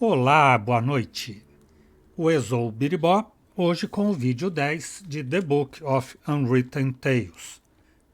Olá, boa noite. O Exou Biribó, hoje com o vídeo 10 de The Book of Unwritten Tales.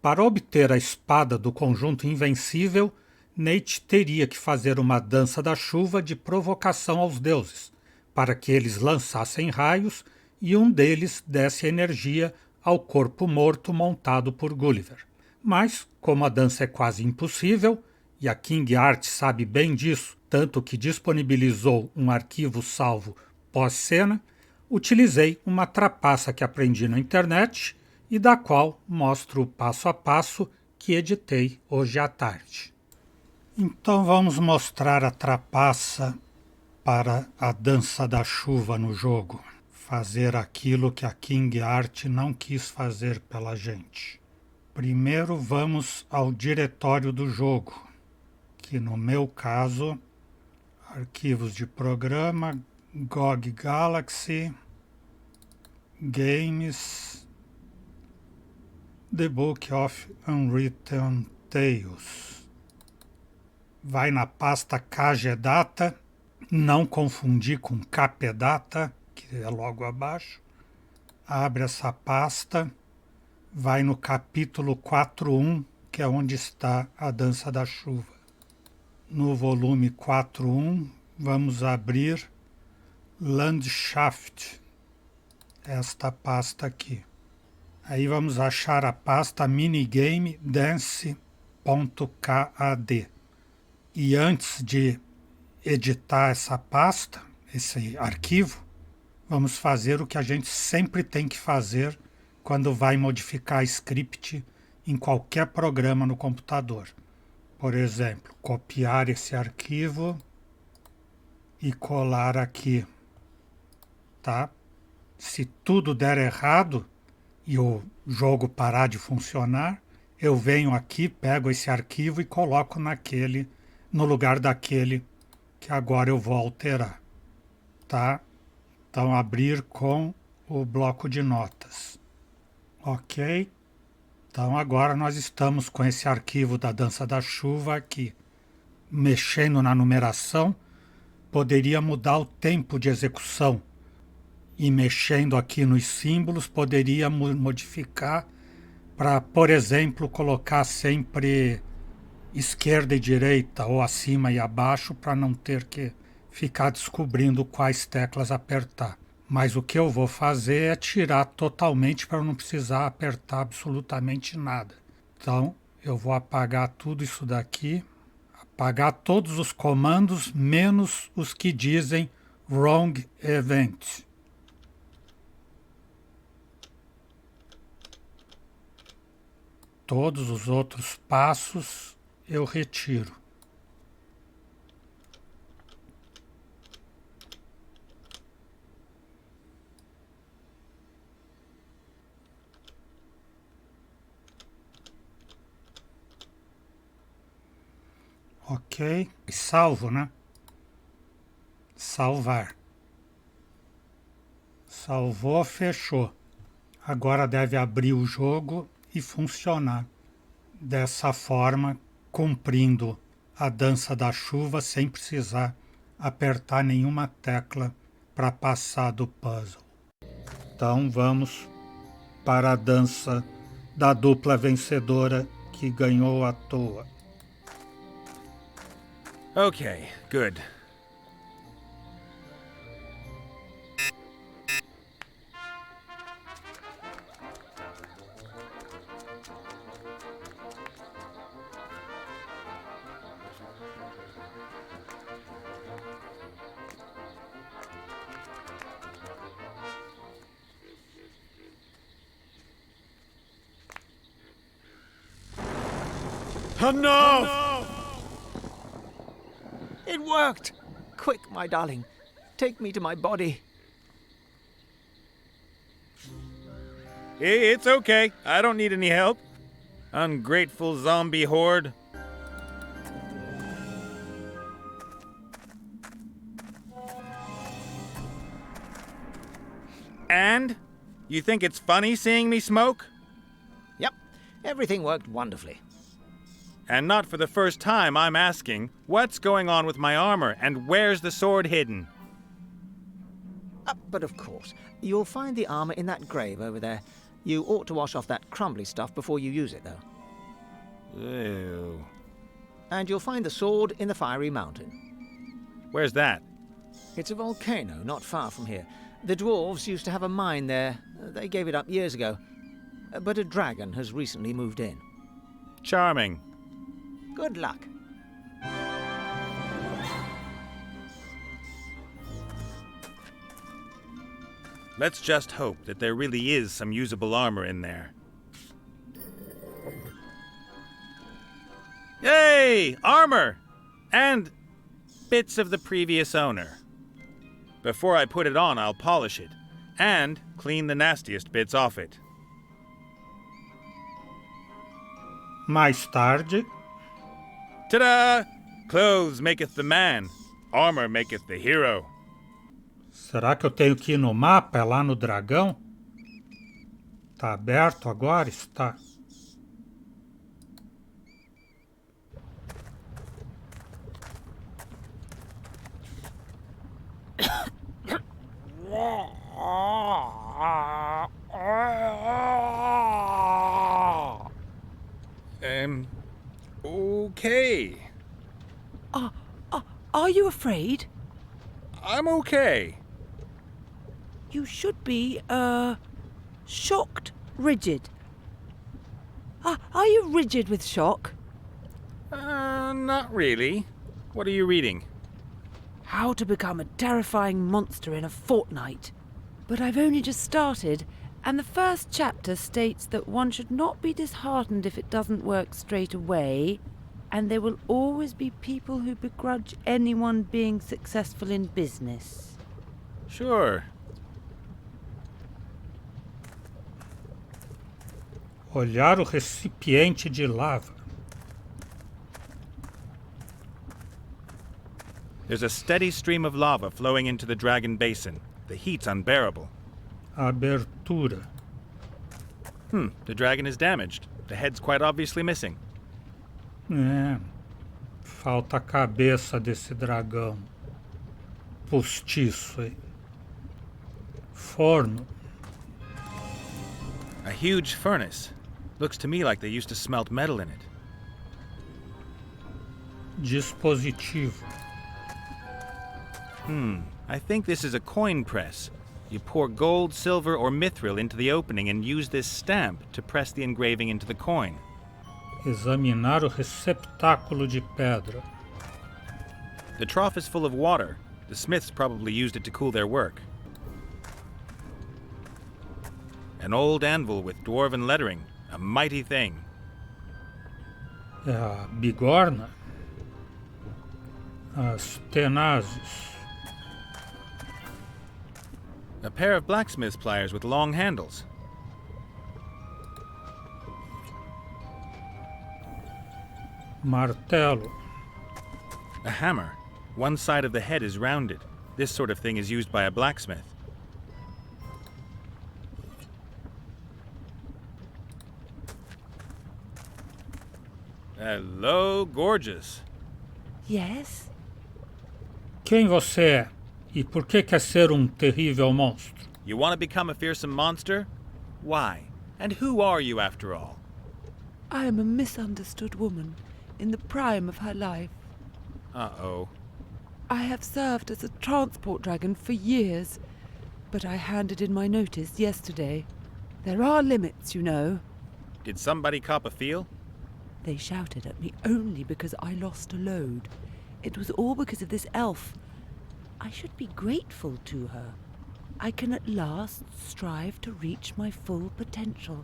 Para obter a espada do conjunto invencível, Nate teria que fazer uma dança da chuva de provocação aos deuses, para que eles lançassem raios e um deles desse energia ao corpo morto montado por Gulliver. Mas, como a dança é quase impossível, e a King Art sabe bem disso, tanto que disponibilizou um arquivo salvo pós-cena, utilizei uma trapaça que aprendi na internet e da qual mostro o passo a passo que editei hoje à tarde. Então vamos mostrar a trapaça para a dança da chuva no jogo. Fazer aquilo que a King Art não quis fazer pela gente. Primeiro vamos ao diretório do jogo, que no meu caso, arquivos de programa, GOG Galaxy, Games, The Book of Unwritten Tales. Vai na pasta KGData, não confundir com KPData, que é logo abaixo. Abre essa pasta, vai no capítulo 4.1, que é onde está a dança da chuva. No volume 4.1, vamos abrir Landschaft, esta pasta aqui. Aí vamos achar a pasta minigame dance.cad. E antes de editar essa pasta, esse arquivo, vamos fazer o que a gente sempre tem que fazer quando vai modificar script em qualquer programa no computador. Por exemplo, copiar esse arquivo e colar aqui, tá? Se tudo der errado e o jogo parar de funcionar, eu venho aqui, pego esse arquivo e coloco no lugar daquele que agora eu vou alterar, tá? Então abrir com o bloco de notas. Ok? Então agora nós estamos com esse arquivo da dança da chuva aqui. Mexendo na numeração, poderia mudar o tempo de execução. E mexendo aqui nos símbolos, poderia modificar para, por exemplo, colocar sempre esquerda e direita, ou acima e abaixo, para não ter que ficar descobrindo quais teclas apertar. Mas o que eu vou fazer é tirar totalmente para não precisar apertar absolutamente nada. Então, eu vou apagar tudo isso daqui, apagar todos os comandos, menos os que dizem Wrong Event. Todos os outros passos eu retiro. Ok, salvo, né? Salvar. Salvou, fechou. Agora deve abrir o jogo e funcionar. Dessa forma, cumprindo a dança da chuva sem precisar apertar nenhuma tecla para passar do puzzle. Então vamos para a dança da dupla vencedora que ganhou à toa. Okay, good. Oh no! It worked! Quick, my darling. Take me to my body. It's okay. I don't need any help. Ungrateful zombie horde. And? You think it's funny seeing me smoke? Yep, everything worked wonderfully. And not for the first time I'm asking, what's going on with my armor and where's the sword hidden? But of course, you'll find the armor in that grave over there. You ought to wash off that crumbly stuff before you use it, though. Ew. And you'll find the sword in the fiery mountain. Where's that? It's a volcano not far from here. The dwarves used to have a mine there. They gave it up years ago. But a dragon has recently moved in. Charming. Good luck. Let's just hope that there really is some usable armor in there. Yay! Armor! And bits of the previous owner. Before I put it on, I'll polish it. And clean the nastiest bits off it. Mais tarde, Ta-da! Clothes maketh the man. Armor maketh the hero. será que eu tenho que ir no mapa? É lá no dragão? Tá aberto agora? Está. Okay. Are you afraid? I'm okay. You should be, shocked, rigid. Are you rigid with shock? Not really. What are you reading? How to become a terrifying monster in a fortnight. But I've only just started, and the first chapter states that one should not be disheartened if it doesn't work straight away, and there will always be people who begrudge anyone being successful in business. Sure. Olhar o recipiente de lava. There's a steady stream of lava flowing into the dragon basin. The heat's unbearable. Abertura. The dragon is damaged. The head's quite obviously missing. É. Falta a cabeça desse dragão. Postiço aí. Forno. A huge furnace. Looks to me like they used to smelt metal in it. Dispositivo. I think this is a coin press. You pour gold, silver, or mithril into the opening and use this stamp to press the engraving into the coin. Examinar o receptáculo de pedra. The trough is full of water. The smiths probably used it to cool their work. An old anvil with dwarven lettering. A mighty thing. É a bigorna. As tenazes. A pair of blacksmith's pliers with long handles. Martelo. A hammer. One side of the head is rounded. This sort of thing is used by a blacksmith. Hello, gorgeous. Yes? Quem você é? E por que quer ser terrível monstro? You want to become a fearsome monster? Why? And who are you after all? I am a misunderstood woman in the prime of her life. Uh-oh. I have served as a transport dragon for years, but I handed in my notice yesterday. There are limits, you know. Did somebody cop a feel? They shouted at me only because I lost a load. It was all because of this elf. I should be grateful to her. I can at last strive to reach my full potential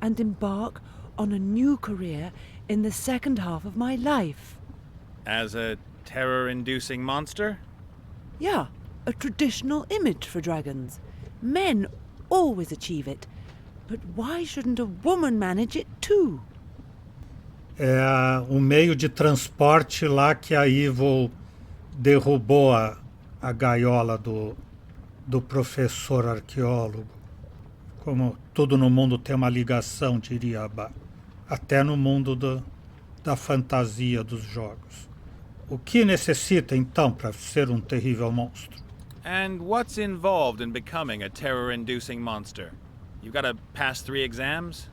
and embark on a new career in the second half of my life. As a terror-inducing monster? Yeah, a traditional image for dragons. Men always achieve it. But why shouldn't a woman manage it too? É o meio de transporte lá que a Evil derrubou a gaiola do professor arqueólogo. Como tudo no mundo tem uma ligação, diria Abba. Até no mundo da fantasia dos jogos. O que necessita então para ser um terrível monstro? And what's involved in becoming a terror-inducing monster? You gotta pass 3 exams?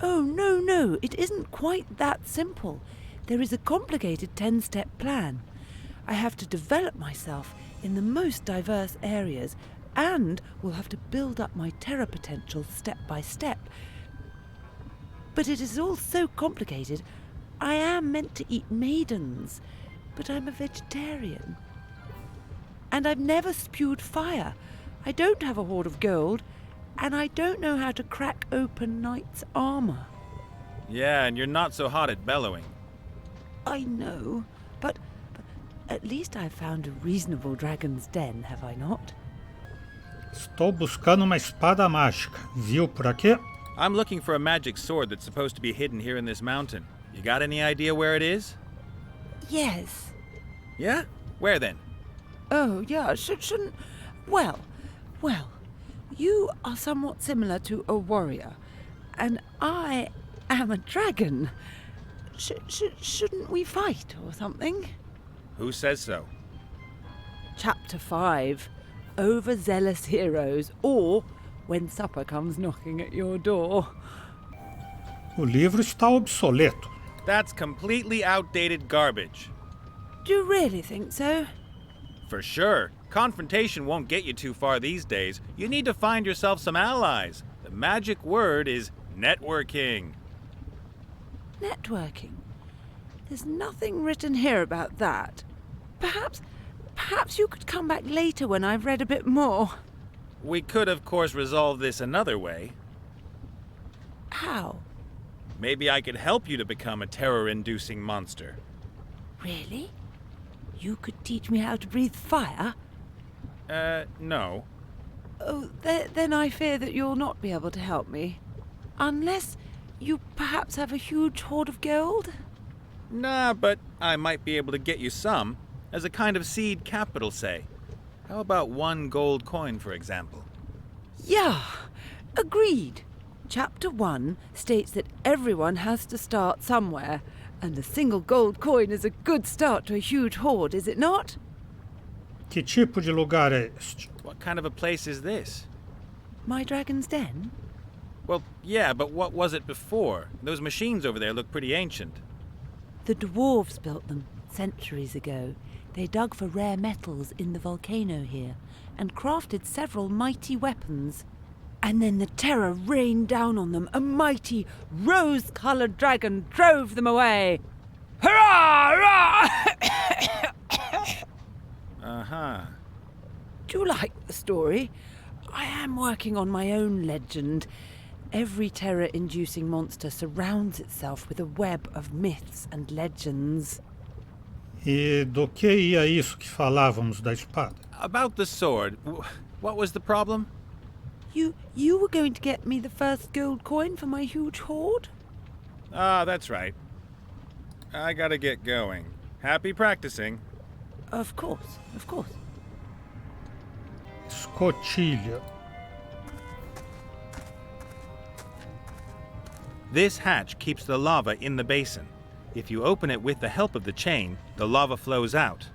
Oh, no, it isn't quite that simple. There is a complicated 10-step plan. I have to develop myself in the most diverse areas and will have to build up my terror potential step by step. But it is all so complicated. I am meant to eat maidens, but I'm a vegetarian. And I've never spewed fire. I don't have a hoard of gold, and I don't know how to crack open knight's armor. Yeah, and you're not so hot at bellowing. I know, but at least I've found a reasonable dragon's den, have I not? Estou buscando uma espada mágica. Viu por aqui? I'm looking for a magic sword that's supposed to be hidden here in this mountain. You got any idea where it is? Yes. Yeah? Where then? Oh, yeah, shouldn't... Well, you are somewhat similar to a warrior, and I am a dragon. Shouldn't we fight or something? Who says so? Chapter 5. Overzealous heroes, or when supper comes knocking at your door. O livro está obsoleto. That's completely outdated garbage. Do you really think so? For sure. Confrontation won't get you too far these days. You need to find yourself some allies. The magic word is networking. Networking? There's nothing written here about that. Perhaps you could come back later when I've read a bit more. We could, of course, resolve this another way. How? Maybe I could help you to become a terror-inducing monster. Really? You could teach me how to breathe fire? No. Oh, then I fear that you'll not be able to help me. Unless you perhaps have a huge hoard of gold? Nah, but I might be able to get you some. As a kind of seed capital, say. How about 1 gold coin, for example? Yeah, agreed. Chapter 1 states that everyone has to start somewhere, and a single gold coin is a good start to a huge hoard, is it not? Que tipo de lugar é este? What kind of a place is this? My dragon's den? Well, yeah, but what was it before? Those machines over there look pretty ancient. The dwarves built them centuries ago. They dug for rare metals in the volcano here and crafted several mighty weapons. And then the terror rained down on them. A mighty, rose-coloured dragon drove them away. Hurrah! Hurrah! Uh-huh. Do you like the story? I am working on my own legend. Every terror-inducing monster surrounds itself with a web of myths and legends. E do que ia isso que falávamos da espada? About the sword, what was the problem? You were going to get me the first gold coin for my huge hoard? Ah, that's right. I gotta get going. Happy practicing. Of course. Escotilha. This hatch keeps the lava in the basin. If you open it with the help of the chain, the lava flows out.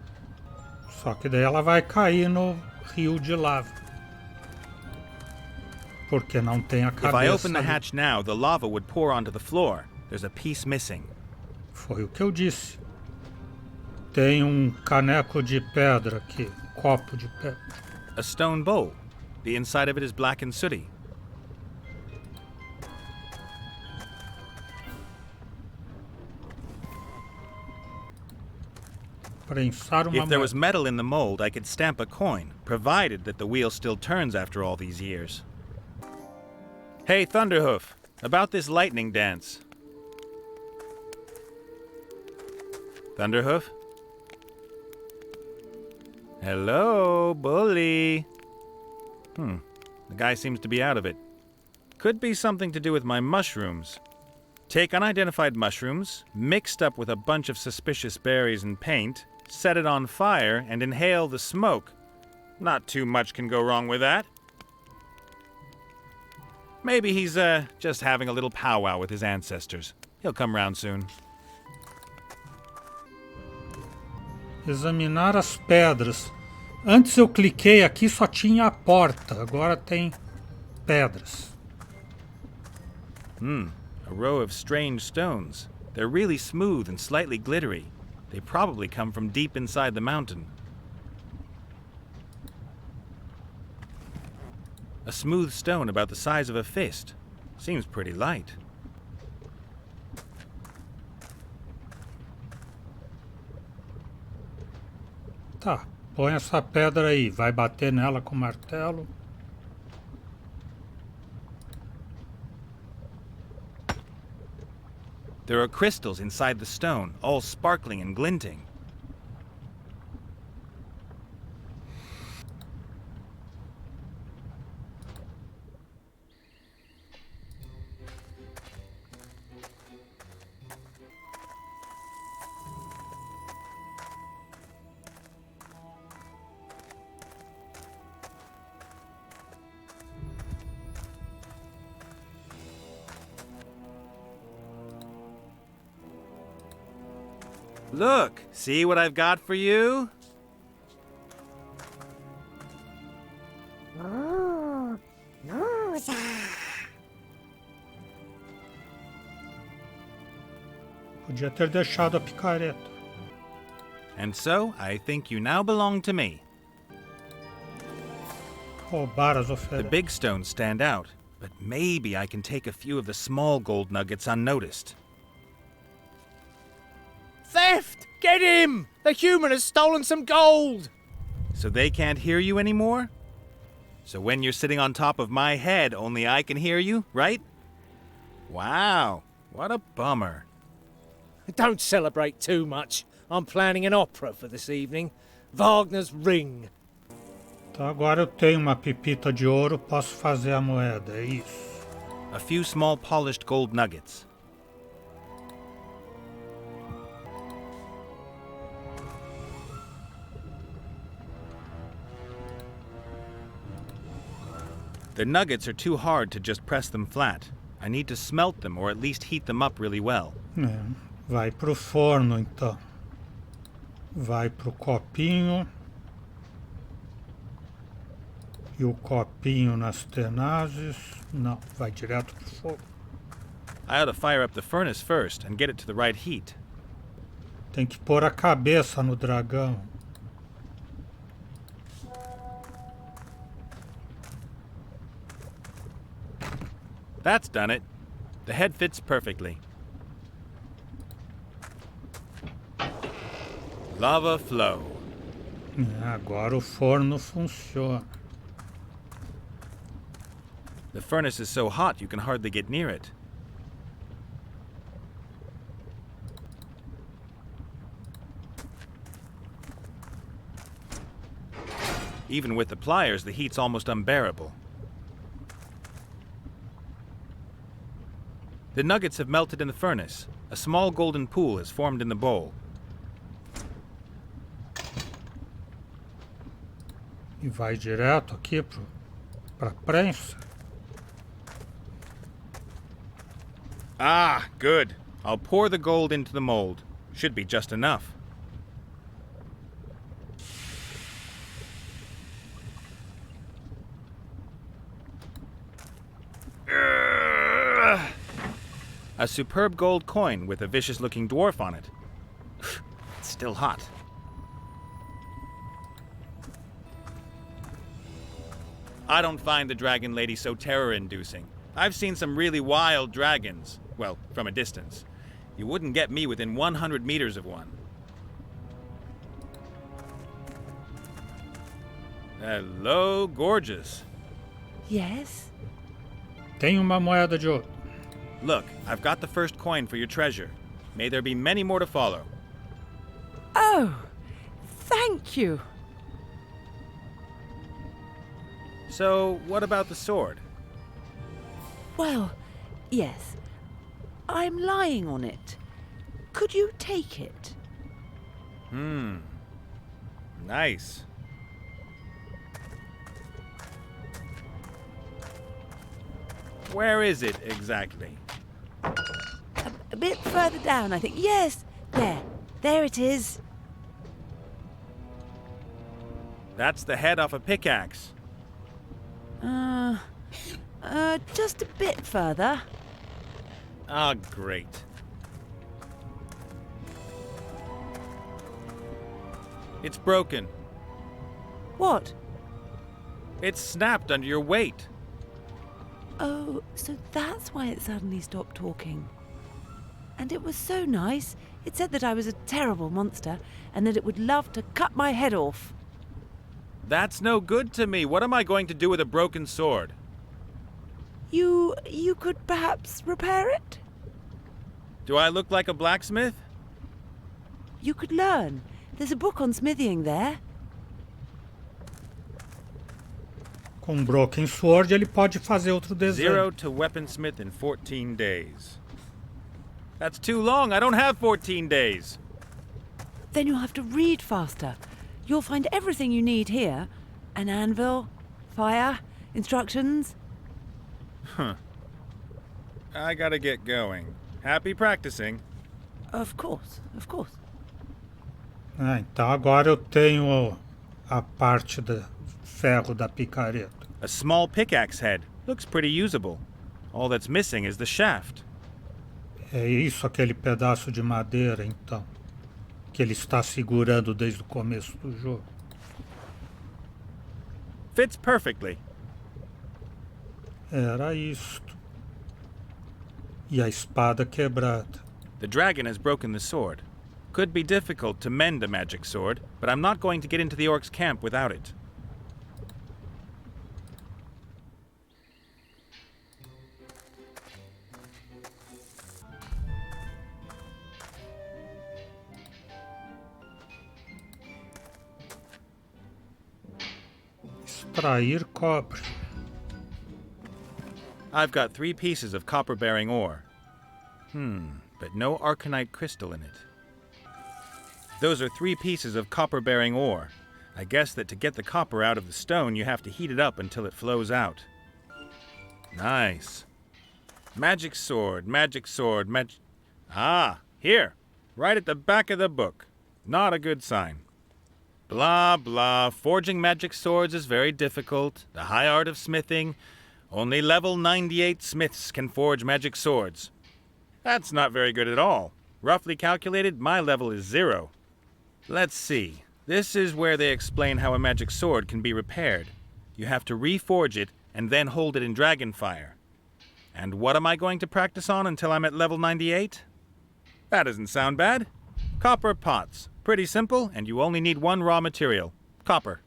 Só que daí ela vai cair no rio de lava. Porque não tem a cabeça. If I open the ali. hatch now, the lava would pour onto the floor. There's a piece missing. Foi o que eu disse. Tem caneco de pedra aqui. Copo de pedra. A stone bowl. The inside of it is black and sooty. Prensar uma If there was moeda. metal in the mold, I could stamp a coin, provided that the wheel still turns after all these years. Hey, Thunderhoof, about this lightning dance. Thunderhoof? Hello, bully. The guy seems to be out of it. Could be something to do with my mushrooms. Take unidentified mushrooms, mixed up with a bunch of suspicious berries and paint, set it on fire, and inhale the smoke. Not too much can go wrong with that. Maybe he's, just having a little powwow with his ancestors. He'll come round soon. Examinar as pedras. Antes eu cliquei aqui, só tinha a porta. Agora tem pedras. A row of strange stones. They're really smooth and slightly glittery. They probably come from deep inside the mountain. A smooth stone about the size of a fist. Seems pretty light. Tá, põe essa pedra aí. Vai bater nela com o martelo. There are crystals inside the stone, all sparkling and glinting. Look, see what I've got for you? Podia ter deixado a picareta. And so, I think you now belong to me. Roubar as The ofertas. big stones stand out, but maybe I can take a few of the small gold nuggets unnoticed. Theft! Get him! The human has stolen some gold! So they can't hear you anymore? So when you're sitting on top of my head, only I can hear you, right? Wow, what a bummer. Don't celebrate too much. I'm planning an opera for this evening. Wagner's Ring. Então agora eu tenho uma pepita de ouro, posso fazer a moeda, é isso. A few small polished gold nuggets. The nuggets are too hard to just press them flat. I need to smelt them or at least heat them up really well. É, vai pro forno então. Vai pro copinho. E o copinho nas tenazes. Não, vai direto pro fogo. I ought to fire up the furnace first and get it to the right heat. Tem que pôr a cabeça no dragão. That's done it. The head fits perfectly. Lava flow. É, agora o forno funciona. The furnace is so hot you can hardly get near it. Even with the pliers, the heat's almost unbearable. The nuggets have melted in the furnace. A small golden pool has formed in the bowl. E vai direto aqui pra prensa. Ah, good. I'll pour the gold into the mold. Should be just enough. A superb gold coin with a vicious-looking dwarf on it. It's still hot. I don't find the dragon lady so terror-inducing. I've seen some really wild dragons. Well, from a distance. You wouldn't get me within 100 meters of one. Hello, gorgeous. Yes? Tem uma moeda de ouro. Look, I've got the first coin for your treasure. May there be many more to follow. Oh, thank you. So, what about the sword? Well, yes. I'm lying on it. Could you take it? Nice. Where is it exactly? A bit further down, I think. Yes, there. There it is. That's the head off a pickaxe. Just a bit further. Ah, great. It's broken. What? It's snapped under your weight. Oh, so that's why it suddenly stopped talking. And it was so nice. It said that I was a terrible monster and that it would love to cut my head off. That's no good to me. What am I going to do with a broken sword? You could perhaps repair it? Do I look like a blacksmith? You could learn. There's a book on smithing there. Com Broken Sword ele pode fazer outro desenho. 0 to weaponsmith in 14 days. That's too long. I don't have 14 days. Then you'll have to read faster. You'll find everything you need here. An anvil, fire, instructions. I gotta get going. Happy practicing. Of course, of course. Ah, então agora eu tenho a parte do ferro da picareta. A small pickaxe head. Looks pretty usable. All that's missing is the shaft. É isso, aquele pedaço de madeira, então, que ele está segurando desde o começo do jogo. Fits perfectly. Era isto. E a espada quebrada. The dragon has broken the sword. Could be difficult to mend a magic sword, but I'm not going to get into the orc's camp without it. Extrair cobre. I've got 3 pieces of copper-bearing ore. But no arcanite crystal in it. Those are 3 pieces of copper-bearing ore. I guess that to get the copper out of the stone, you have to heat it up until it flows out. Nice. Magic sword, Ah, here. Right at the back of the book. Not a good sign. Blah, blah. Forging magic swords is very difficult. The high art of smithing. Only level 98 smiths can forge magic swords. That's not very good at all. Roughly calculated, my level is 0. Let's see. This is where they explain how a magic sword can be repaired. You have to reforge it and then hold it in dragon fire. And what am I going to practice on until I'm at level 98? That doesn't sound bad. Copper pots. Pretty simple, and you only need 1 raw material. Copper.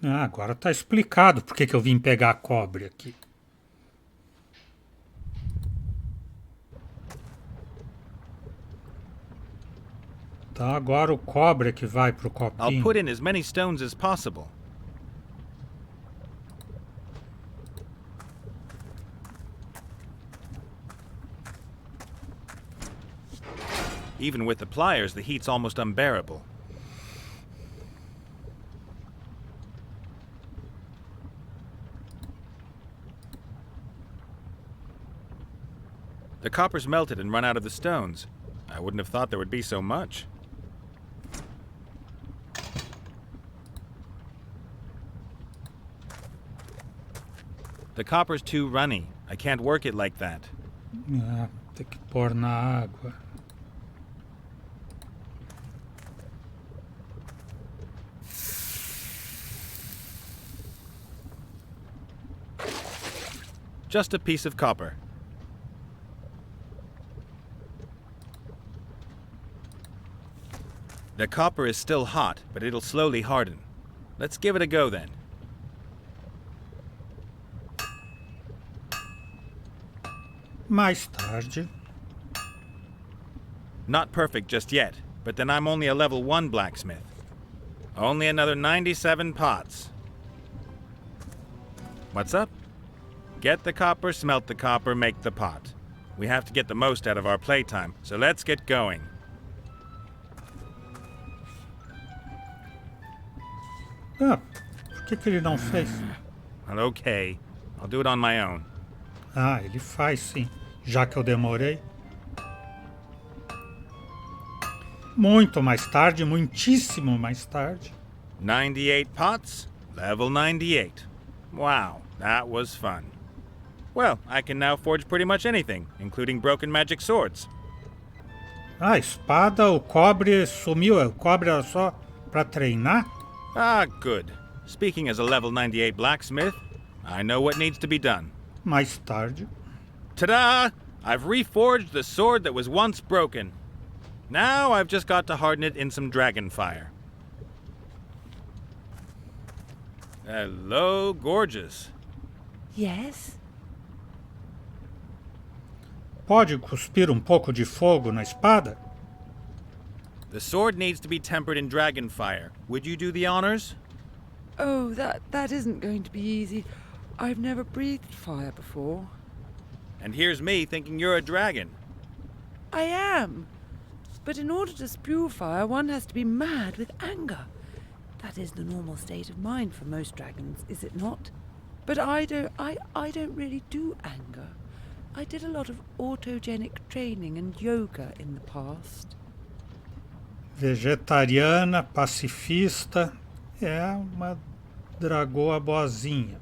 Ah, agora está explicado por que eu vim pegar cobre aqui. Então agora o cobre é que vai pro I'll copinho. put in as many stones as possible. Even with the pliers, the heat's almost unbearable. The copper's melted and run out of the stones. I wouldn't have thought there would be so much. The copper's too runny. I can't work it like that. Ah, tem que pôr na água. Just a piece of copper. The copper is still hot, but it'll slowly harden. Let's give it a go then. Mais tarde. Not perfect just yet, but then I'm only a level 1 blacksmith. Only another 97 pots. What's up? Get the copper, smelt the copper, make the pot. We have to get the most out of our playtime, so let's get going. Ah, por que ele não fez? Well, okay. I'll do it on my own. Ah, ele faz sim, já que eu demorei. Muito mais tarde, muitíssimo mais tarde. 98 pots, level 98. Wow, that was fun. Well, I can now forge pretty much anything, including broken magic swords. A espada, o cobre sumiu. O cobre era só para treinar? Ah, good. Speaking as a level 98 blacksmith, I know what needs to be done. Mais tarde. Ta-da! I've reforged the sword that was once broken. Now I've just got to harden it in some dragon fire. Hello, gorgeous. Yes? Pode cuspir pouco de fogo na espada? The sword needs to be tempered in dragon fire. Would you do the honors? Oh, that isn't going to be easy. I've never breathed fire before. And here's me thinking you're a dragon. I am. But in order to spew fire, one has to be mad with anger. That is the normal state of mind for most dragons, is it not? But I don't really do anger. I did a lot of autogenic training and yoga in the past. Vegetariana, pacifista, é uma dragoa boazinha.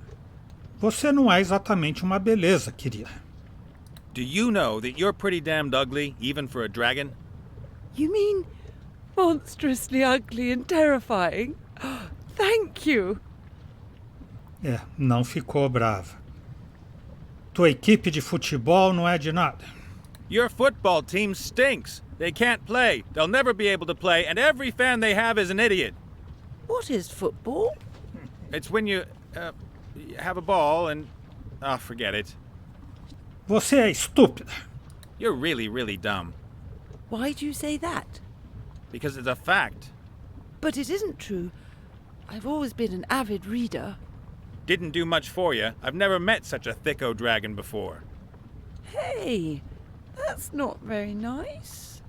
Você não é exatamente uma beleza, querida. Do you know that you're pretty damned ugly, even for a dragon? You mean monstrously ugly and terrifying? Thank you. É, não ficou brava. Tua equipe de futebol não é de nada. Your football team stinks. They can't play. They'll never be able to play, and every fan they have is an idiot. What is football? It's when you have a ball and... Oh, forget it. Você é estúpida. You're really, really dumb. Why do you say that? Because it's a fact. But it isn't true. I've always been an avid reader. Didn't do much for you. I've never met such a thicko dragon before. Hey, that's not very nice.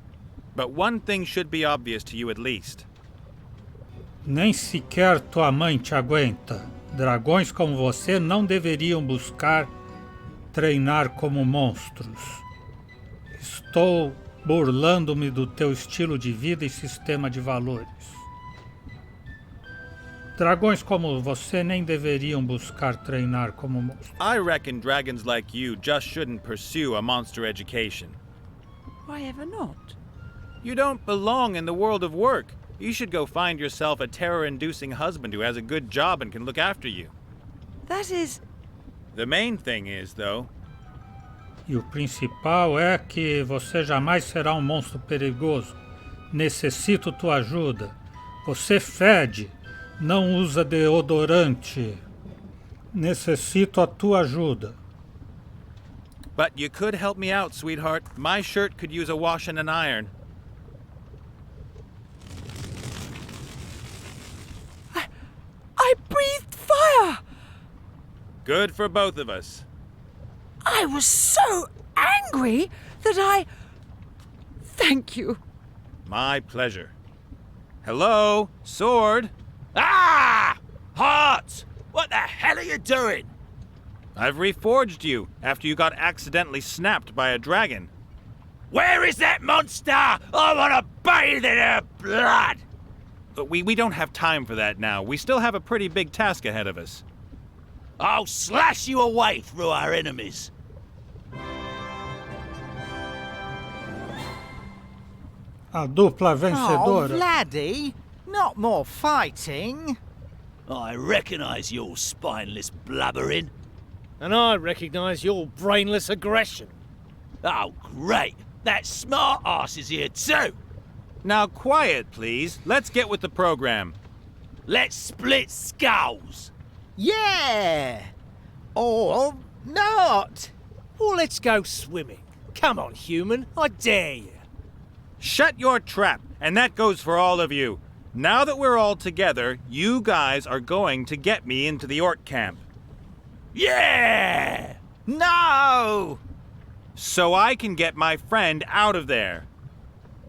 But one thing should be obvious to you at least. Nem sequer tua mãe te aguenta. Dragões como você não deveriam buscar treinar como monstros. Estou burlando-me do teu estilo de vida e sistema de valores. Dragões como você nem deveriam buscar treinar como monstros. I reckon dragons like you just shouldn't pursue a monster education. Why ever not? You don't belong in the world of work. You should go find yourself a terror-inducing husband who has a good job and can look after you. That is... The main thing is, though, E o principal é que você jamais será um monstro perigoso. Necessito tua ajuda. Você fede. Não usa deodorante. Necessito a tua ajuda. but you could help me out, sweetheart. My shirt could use a wash and an iron. I breathed fire! Good for both of us. I was so angry that I... Thank you. My pleasure. Hello, sword. Ah! Heart! What the hell are you doing? I've reforged you after you got accidentally snapped by a dragon. Where is that monster? I want to bathe in her blood! But we don't have time for that now. We still have a pretty big task ahead of us. I'll slash you away through our enemies. A dupla Oh, vencedora. Vladdy, not more fighting. I recognise your spineless blubbering. And I recognise your brainless aggression. Oh, great. That smart ass is here too. Now quiet, please. Let's get with the program. Let's split skulls. Yeah! Or not. Well, let's go swimming. Come on, human. I dare you. Shut your trap, and that goes for all of you. Now that we're all together, you guys are going to get me into the orc camp. Yeah! No! So I can get my friend out of there.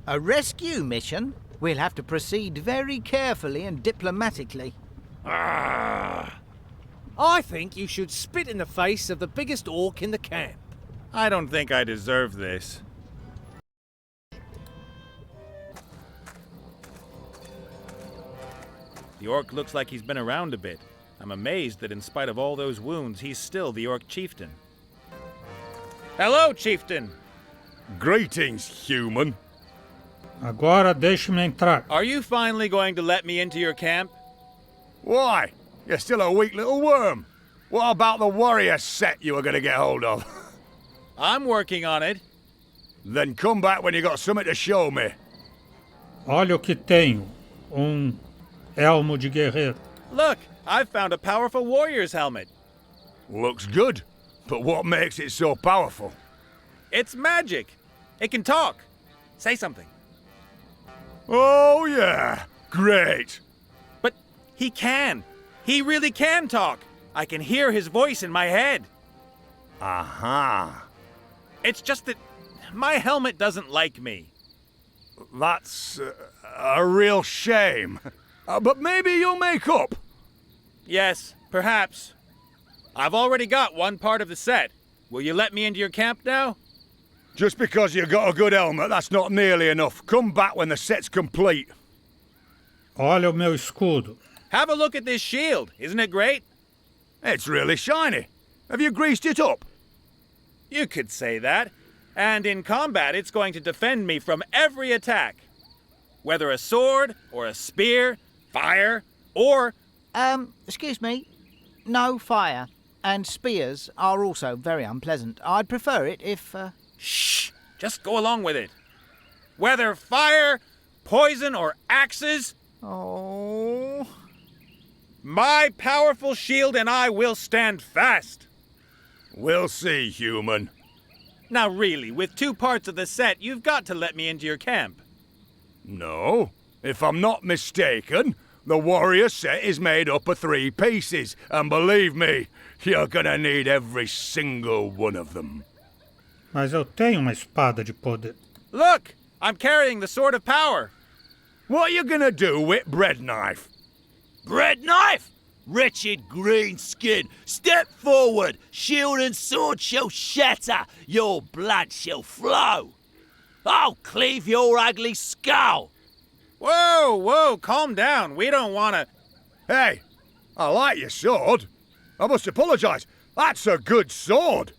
A rescue mission? We'll have to proceed very carefully and diplomatically. I think you should spit in the face of the biggest orc in the camp. I don't think I deserve this. The orc looks like he's been around a bit. I'm amazed that in spite of all those wounds, he's still the orc chieftain. Hello, chieftain! Greetings, human. Agora deixe-me entrar. Are you finally going to let me into your camp? Why? You're still a weak little worm. What about the warrior set you were going to get hold of? I'm working on it. Then come back when you got something to show me. Olha o que tenho. Elmo de guerreiro. Look, I've found a powerful warrior's helmet. Looks good, but what makes it so powerful? It's magic. It can talk. Say something. Oh yeah, great. But he can. He really can talk. I can hear his voice in my head. Aha. It's just that my helmet doesn't like me. That's a real shame. But maybe you'll make up. Yes, perhaps. I've already got one part of the set. Will you let me into your camp now? Just because you got a good helmet, that's not nearly enough. Come back when the set's complete. Olha o meu escudo. Have a look at this shield. Isn't it great? It's really shiny. Have you greased it up? You could say that. And in combat, it's going to defend me from every attack. Whether a sword, or a spear, fire, or... Excuse me. No fire. And spears are also very unpleasant. I'd prefer it if, Shh! Just go along with it. Whether fire, poison, or axes... Oh... My powerful shield and I will stand fast. We'll see, human. Now really, with two parts of the set, you've got to let me into your camp. No. If I'm not mistaken, the warrior set is made up of 3 pieces. And believe me, you're gonna need every single one of them. Mas eu tenho uma espada de poder. Look! I'm carrying the sword of power. What are you gonna do with bread knife? Bread knife? Wretched green skin, step forward. Shield and sword shall shatter. Your blood shall flow. I'll cleave your ugly skull. Whoa, calm down. We don't want to... Hey, I like your sword. I must apologize. That's a good sword.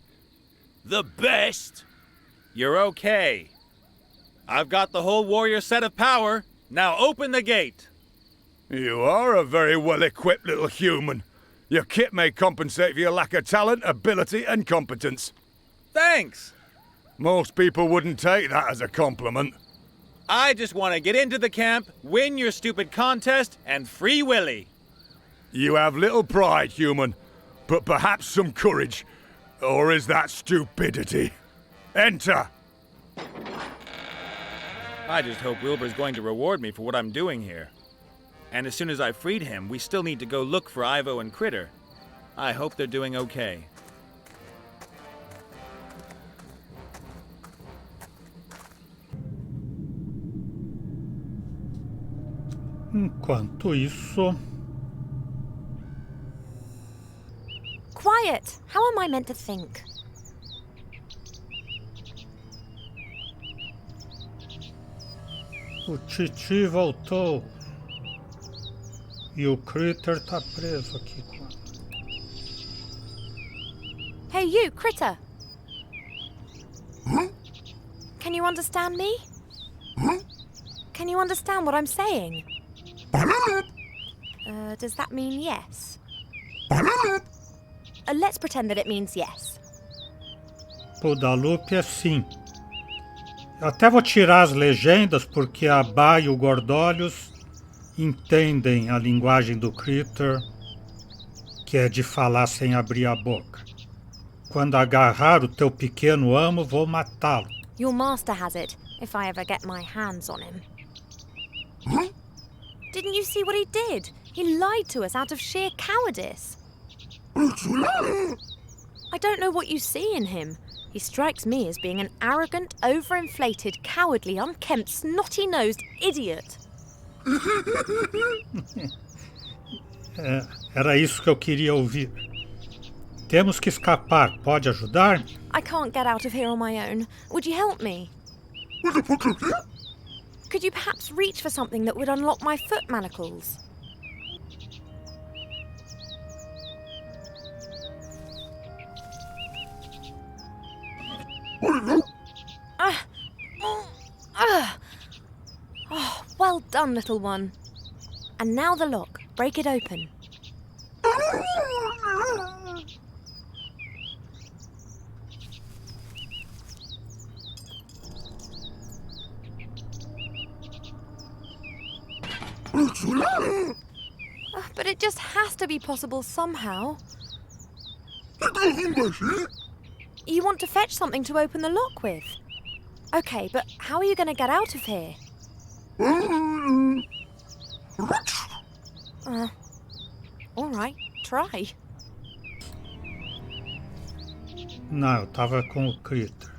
The best. You're okay. I've got the whole warrior set of power. Now open the gate. You are a very well-equipped little human. Your kit may compensate for your lack of talent, ability, and competence. Thanks. Most people wouldn't take that as a compliment. I just want to get into the camp, win your stupid contest, and free Willy. You have little pride, human, but perhaps some courage. Or is that stupidity? Enter! I just hope Wilbur's going to reward me for what I'm doing here. And as soon as I've freed him, we still need to go look for Ivo and Critter. I hope they're doing okay. Enquanto isso... Quiet! How am I meant to think? O Titi voltou. E o Critter tá preso aqui. Hey, you, Critter! Can you understand me? Can you understand what I'm saying? Does that mean yes? Let's pretend that it means yes. O da Lupe é sim. Eu até vou tirar as legendas porque a Bá e o Gordolhos entendem a linguagem do Critter, que é de falar sem abrir a boca. Quando agarrar o teu pequeno amo, vou matá-lo. Your master has it, if I ever get my hands on him. Didn't you see what he did? He lied to us out of sheer cowardice. I don't know what you see in him. He strikes me as being an arrogant, overinflated, cowardly, unkempt, snotty-nosed idiot. Era isso que eu queria ouvir. Temos que escapar. Pode ajudar? I can't get out of here on my own. Would you help me? Could you perhaps reach for something that would unlock my foot manacles? Oh, well done, little one. And now the lock. Break it open. But it just has to be possible somehow. You want to fetch something to open the lock with? Okay, but how are you going to get out of here? All right, try. Não, eu tava com o Critter.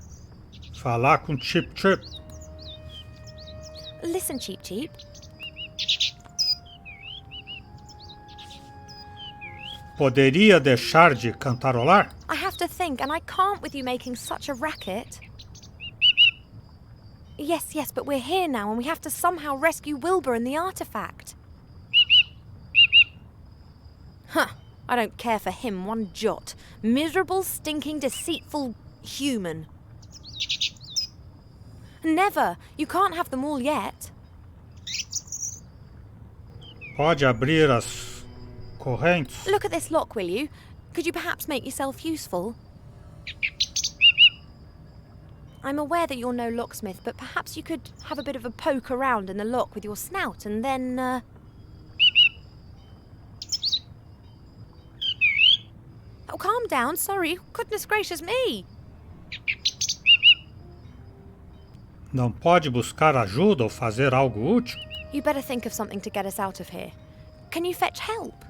Falar com Chip Chip. Listen, Cheep Cheep. Poderia deixar de cantarolar? I have to think, and I can't with you making such a racket. Yes, but we're here now, and we have to somehow rescue Wilbur and the artifact. Huh, I don't care for him one jot. Miserable, stinking, deceitful human. Never. You can't have them all yet. Pode abrir as correntes? Look at this lock, will you? Could you perhaps make yourself useful? I'm aware that you're no locksmith, but perhaps you could have a bit of a poke around in the lock with your snout and then, Oh, calm down, sorry. Goodness gracious me! Não pode buscar ajuda ou fazer algo útil? You better think of something to get us out of here. Can you fetch help?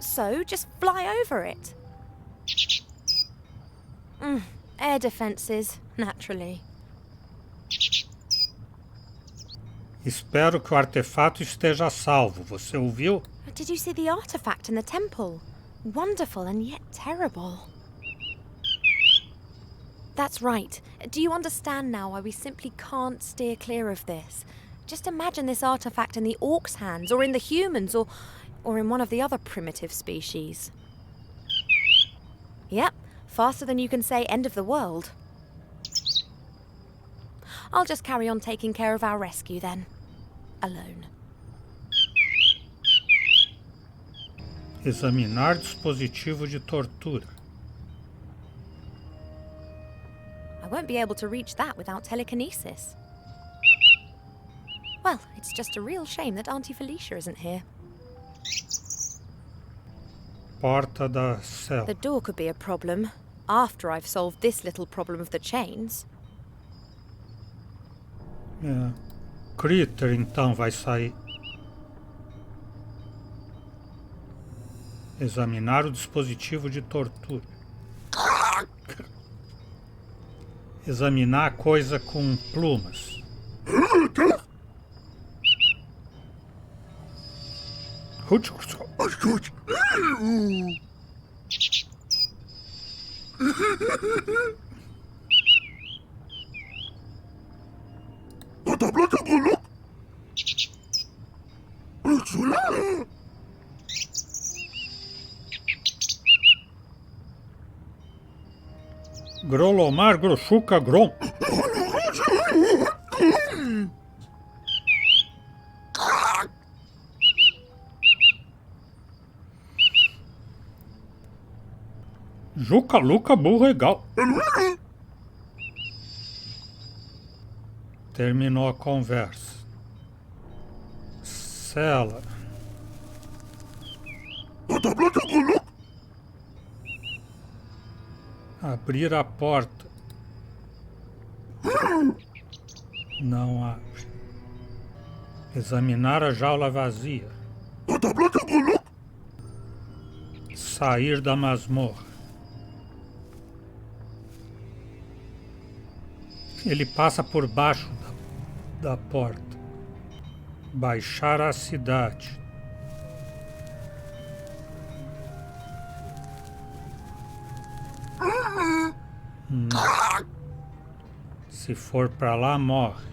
So, just fly over it. Air defenses, naturally. Espero que o artefato esteja a salvo. Você ouviu? Did you see the artifact in the temple? Wonderful and yet terrible. That's right. Do you understand now why we simply can't steer clear of this? Just imagine this artifact in the orc's hands, or in the humans, or in one of the other primitive species. Yep, faster than you can say end of the world. I'll just carry on taking care of our rescue then. Alone. Examinar dispositivo de tortura. I won't be able to reach that without telekinesis. Well, it's just a real shame that Auntie Felicia isn't here. Porta da cela. The door could be a problem, after I've solved this little problem of the chains. Critter, então, vai sair. Examinar o dispositivo de tortura. Examinar a coisa com plumas. Grolomar, groschuca, grom. Juca, Luca, burro, egal. Terminou a conversa. Cela. Abrir a porta. Não abre. Examinar a jaula vazia. Sair da masmorra. Ele passa por baixo da porta. Baixar a cidade. Se for para lá, morre.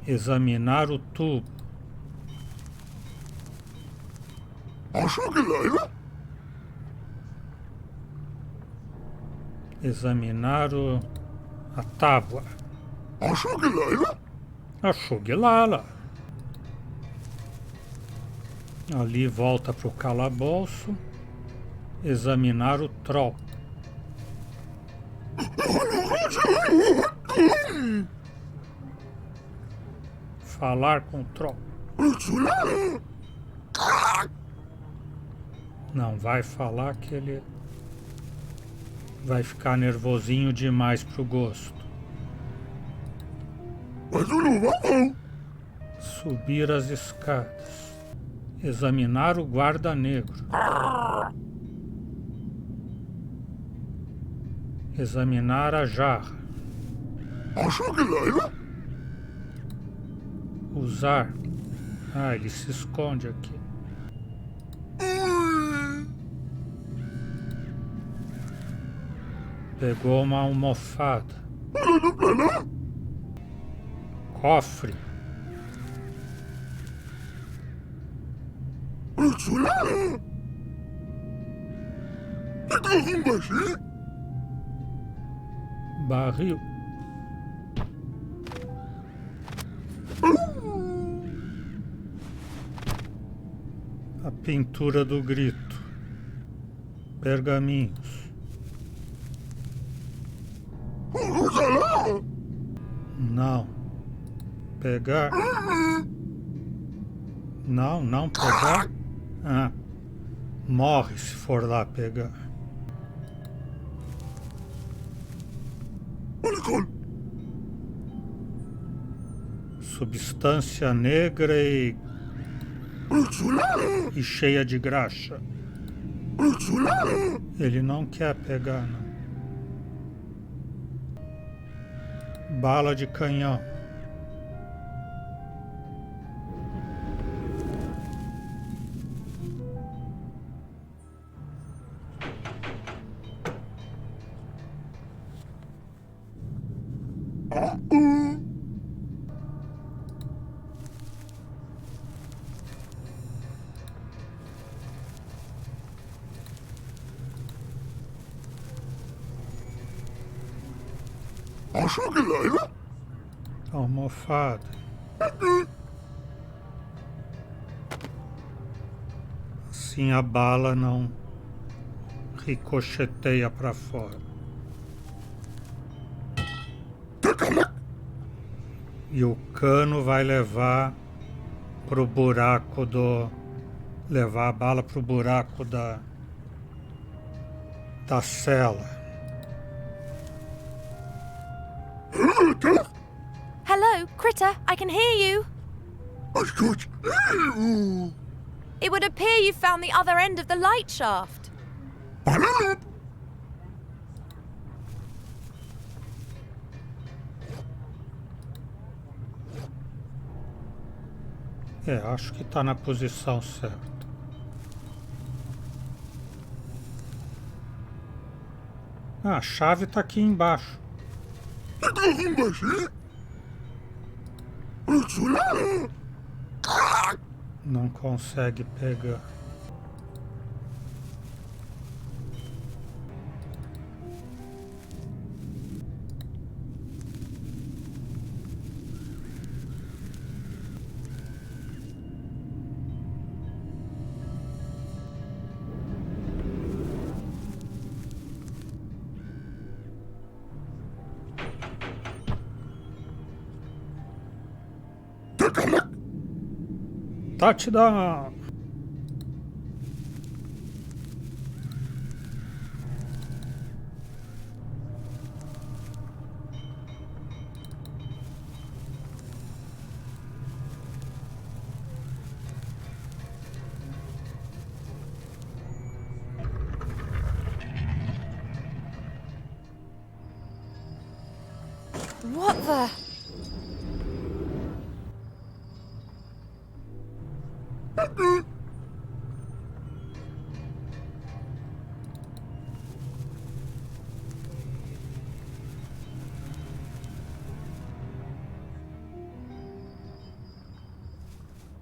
Examinar o tubo. Examinar a tábua. Ashugilala. Ali volta para o calabouço. Examinar o troll. Falar com o troll. Não vai falar que ele vai ficar nervosinho demais pro gosto. Subir as escadas. Examinar o guarda negro. Examinar a jarra. Usar. Ah, ele se esconde aqui. Pegou uma almofada. Cofre. Barril. A pintura do grito. Pergaminhos. Não. Pegar. Não pegar. Ah. Morre se for lá pegar. Substância negra e cheia de graxa. Ele não quer pegar, não. Bala de canhão. Almofada. Assim a bala não ricocheteia para fora. E o cano vai levar pro buraco do... levar a bala pro buraco da cela. Hello, Critter, I can hear you. It would appear you found the other end of the light shaft. Acho que tá na posição certa. Ah, a chave tá aqui embaixo. Não consegue pegar. Touchdown! What the...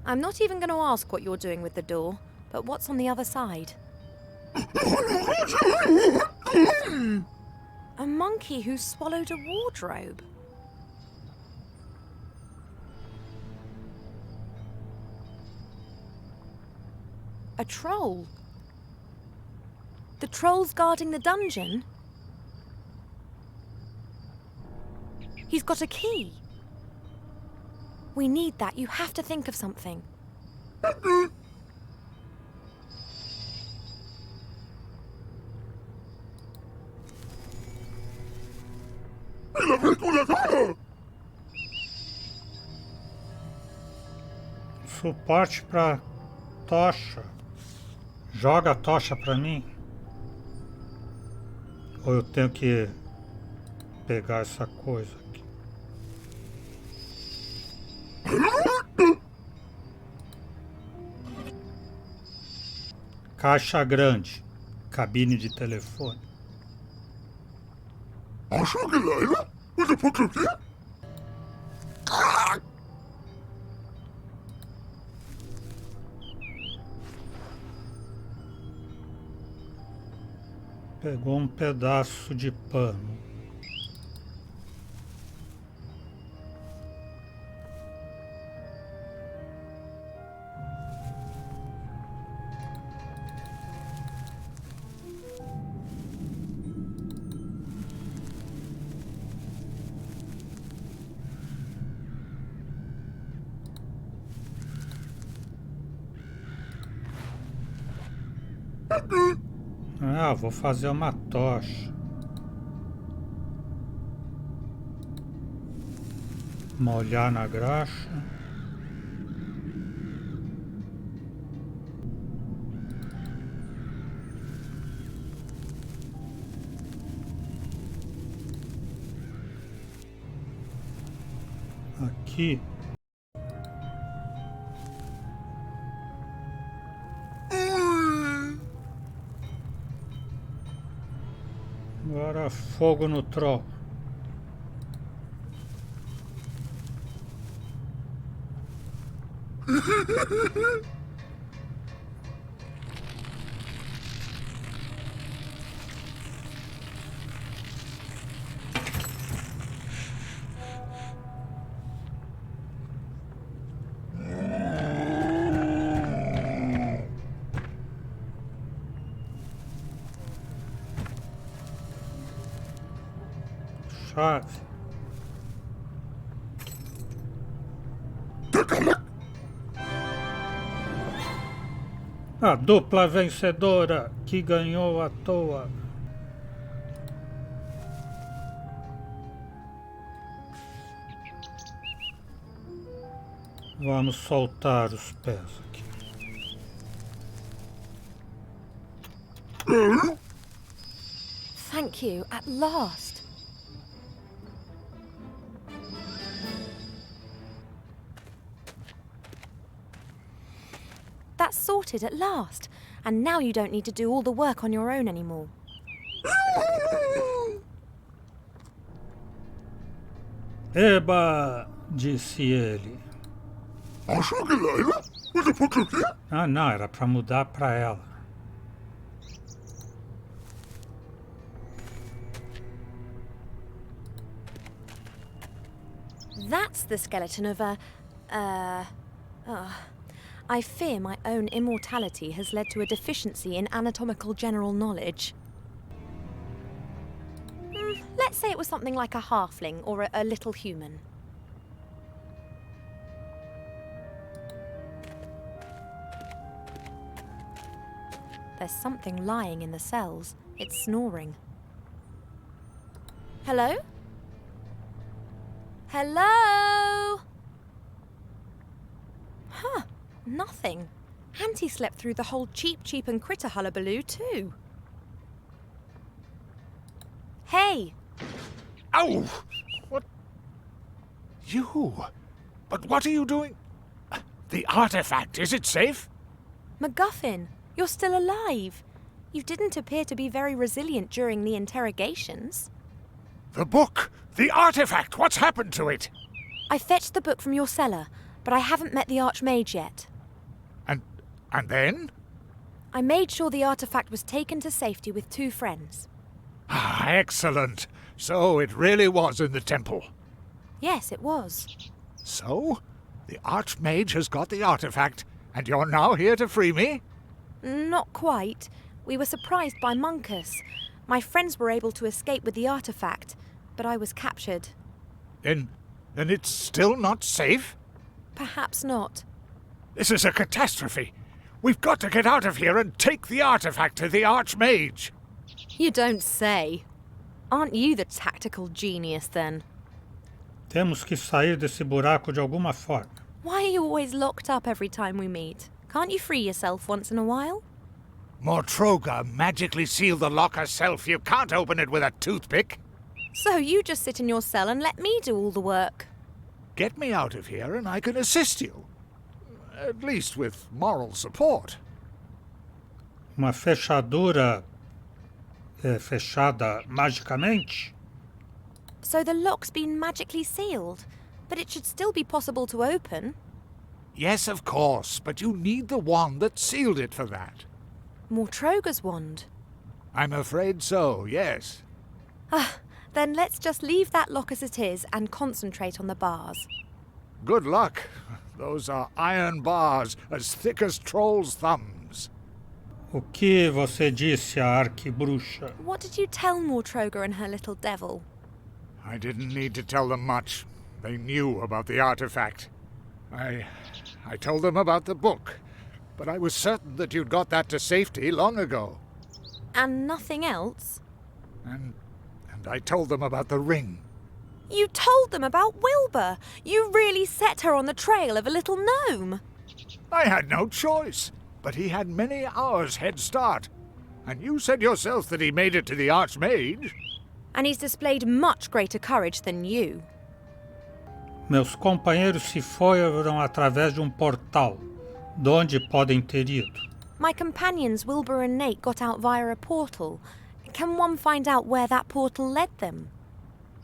I'm not even going to ask what you're doing with the door, but what's on the other side? A monkey who swallowed a wardrobe. A troll. The troll's guarding the dungeon. He's got a key. We need that. You have to think of something. Suporte pra tocha. Joga a tocha pra mim. Ou eu tenho que pegar essa coisa aqui? Caixa grande. Cabine de telefone. Pegou um pedaço de pano. Ah, vou fazer uma tocha. Molhar na graxa. Aqui. Agora fogo no troll. Chave. A dupla vencedora que ganhou à toa. Vamos soltar os pés aqui. Thank you, at last. That's sorted at last. And now you don't need to do all the work on your own anymore. Eba, disse ele. Ah, não, era para mudar para ela. That's the skeleton of a... I fear my own immortality has led to a deficiency in anatomical general knowledge. Let's say it was something like a halfling or a little human. There's something lying in the cells. It's snoring. Hello? Hello? Huh, nothing. Auntie slept through the whole cheap and critter hullabaloo too. Hey! Ow! What? You? But what are you doing? The artifact, is it safe? MacGuffin, you're still alive. You didn't appear to be very resilient during the interrogations. The book! The artifact! What's happened to it? I fetched the book from your cellar, but I haven't met the Archmage yet. And then? I made sure the artifact was taken to safety with 2 friends. Ah, excellent. So it really was in the temple. Yes, it was. So, the Archmage has got the artifact, and you're now here to free me? Not quite. We were surprised by Monkus. My friends were able to escape with the artifact, but I was captured. Then it's still not safe? Perhaps not. This is a catastrophe. We've got to get out of here and take the artifact to the Archmage. You don't say. Aren't you the tactical genius, then? Temos que sair desse buraco de alguma forma. Why are you always locked up every time we meet? Can't you free yourself once in a while? Mortroga magically sealed the lock herself. You can't open it with a toothpick. So you just sit in your cell and let me do all the work. Get me out of here and I can assist you. At least with moral support. Uma fechadura fechada magicamente? So the lock's been magically sealed, but it should still be possible to open. Yes, of course, but you need the wand that sealed it for that. Mortroga's wand. I'm afraid so, yes. Then let's just leave that lock as it is and concentrate on the bars. Good luck. Those are iron bars as thick as trolls' thumbs. O que você disse à arquibruxa? What did you tell Mortroga and her little devil? I didn't need to tell them much. They knew about the artifact. I told them about the book, but I was certain that you'd got that to safety long ago. And nothing else? And I told them about the ring. You told them about Wilbur! You really set her on the trail of a little gnome! I had no choice, but he had many hours head start. And you said yourself that he made it to the Archmage. And he's displayed much greater courage than you. Meus companheiros se foram através de portal. De onde podem ter ido? My companions Wilbur and Nate got out via a portal. Can one find out where that portal led them?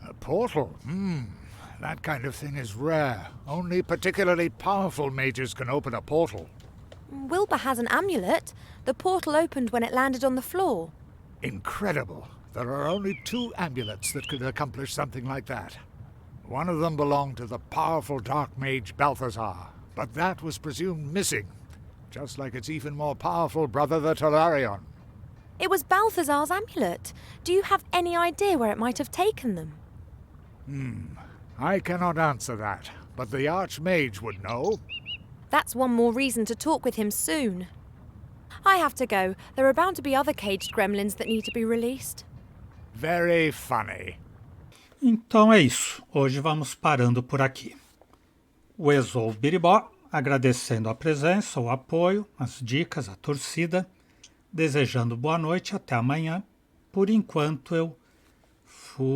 A portal? That kind of thing is rare. Only particularly powerful mages can open a portal. Wilbur has an amulet. The portal opened when it landed on the floor. Incredible. There are only 2 amulets that could accomplish something like that. One of them belonged to the powerful dark mage Balthazar, but that was presumed missing, just like its even more powerful brother the Tolarion. It was Balthazar's amulet. Do you have any idea where it might have taken them? I cannot answer that, but the Archmage would know. That's one more reason to talk with him soon. I have to go. There are bound to be other caged gremlins that need to be released. Very funny. Então é isso. Hoje vamos parando por aqui. O Exou Biribó, agradecendo a presença, o apoio, as dicas, a torcida, desejando boa noite, até amanhã. Por enquanto eu fui.